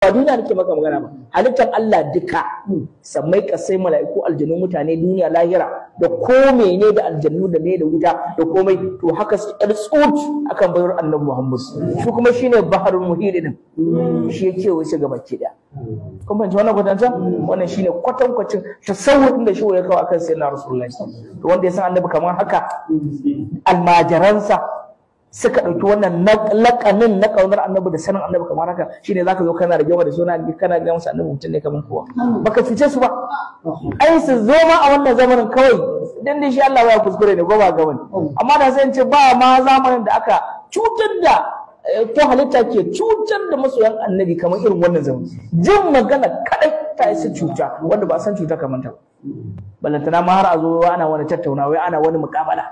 ba duniya nake maka magana ba, halittar Allah duka, sammai kasai mala'iku aljanu mutane duniya lahira da komai ne da aljannu da ne da wuta da komai, to haka su tsut akan bayar annabi Muhammad shi kuma shine baharul muhit din shi yake wuce gaba ki da kun ban ji wannan kwatanta wannan shine kwatankwacin tasawurin da shi ya kawo akan sayyidina rasulullahi to wanda ya san annabi kamar haka almajiransa suka ɗauki wannan laƙanin na ƙaunar annabi da sanin annabi kamar haka shine zaka zo kana rage da suna kana ga musu annabi mutum ne kamar kowa baka cuce su ba ai su zo ma a wannan zamanin kawai dan dai shi Allah ya kuskure ne gaba ga wani amma da sai in ce ba ma zamanin da aka cutar da ko halitta ke cutar da masoyan annabi kamar irin wannan zamani jin magana kadai ta isa cuta wanda ba san cuta kamar ta balantana ma har a zo ana wani tattauna wai ana wani muƙabala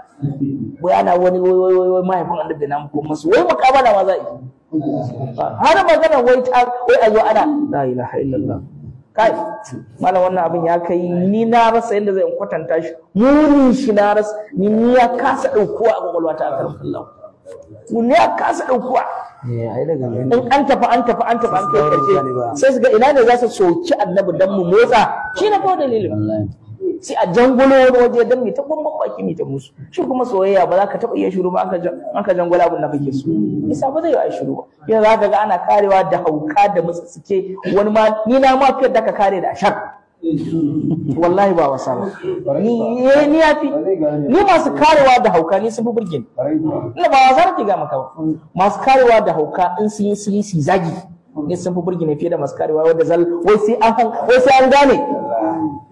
wai ana wani wai mahaifin annabi da namu ko masu wai muƙabala ma za a yi har magana wai a zo ana la ilaha illallah kai malam wannan abin ya kai ni na rasa yadda zai kwatanta shi muni shi na rasa ni ya kasa ɗaukuwa a kwakwalwa ta akan Allah ne ya kasa ɗaukuwa in an tafi an kai karshe sai su ga ina ne za su soki annabi dan mu motsa shi na kawai dalilin sai a jangulo wani waje dan mai ta gwamman baki mai ta musu shi kuma soyayya ba za ka taɓa iya shiru ba aka jangula abin da kake so isa ba zai yi a shiru ba yanzu za ka ga ana karewa da hauka da suke wani ma ni na ma fiye da ka kare da ashar wallahi ba wasa ba ni ya fi ni masu karewa da hauka ni sun fi burge ni ba wasa nake ga maka ba masu karewa da hauka in sun yi zagi ni sun fi burge ne fiye da masu karewa wanda wai sai an gane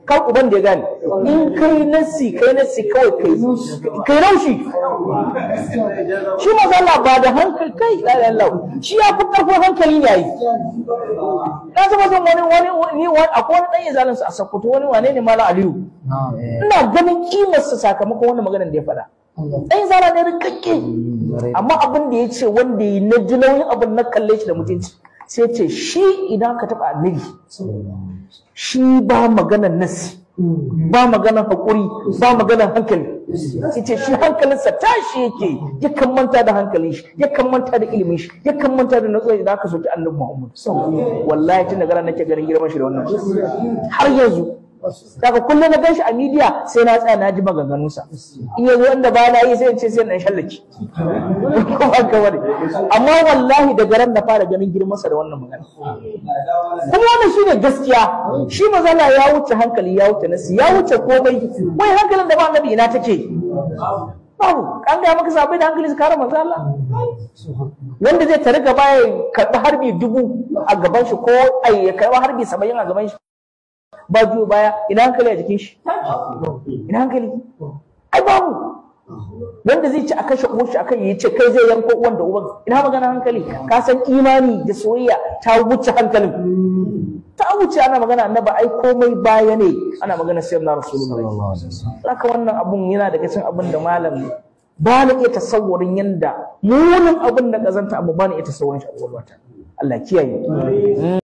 kan uban da ya gane in kai nasi kawai kai raushi shi mazalla ba da hankali kai lallahu shi ya fi karfin hankali ne yayi na zama zan wani akwai wani ɗan izalin sa a Sokoto wani wane ne Malam Aliyu ina ganin kimarsa sakamakon wannan maganar da ya faɗa ɗan izala ne rikakke amma abin da ya ce wanda ya na ji nauyin abin na kalle shi da mutunci sai ce shi idan ka taɓa annabi shi ba maganar nasi ba maganar haƙuri ba maganar hankali yace shi hankalinsa tashi yake yakan manta da hankalin shi yakan manta da ilimin shi yakan manta da natsuwa idan aka soki annabi Muhammad wallahi tun daga nake ganin girman shi da wannan har yanzu daga kullum na gan shi a media sai na tsaya na ji maganganunsa in yanzu wanda ba na yi sai in ce sai na shallaki kuma ka wani amma wallahi daga ran na fara ganin girmansa da wannan magana kuma wannan shine gaskiya shi mazala ya wuce hankali ya wuce nasi ya wuce komai wai hankalin da ba annabi ina take babu an ga maka sabai da hankali su kare manzo Allah wanda zai tare gaba ya karbi harbi 1000 a gaban shi ko ai ya karbi harbi 70 a gaban shi ba biyu baya ina hankali a jikin shi ina hankali ai babu wanda zai ci a kashe uwar shi akan yi ce kai zai yanko uwan da uban ina magana hankali ka san imani da soyayya ta wuce hankalin ta wuce ana magana annaba ai komai baya ne ana magana sayyidina rasulullahi haka wannan abun yana daga cikin abin da malam ba na iya tasawurin yanda munin abin da kazanta abu ba na iya tasawurin shi a Allah kiyaye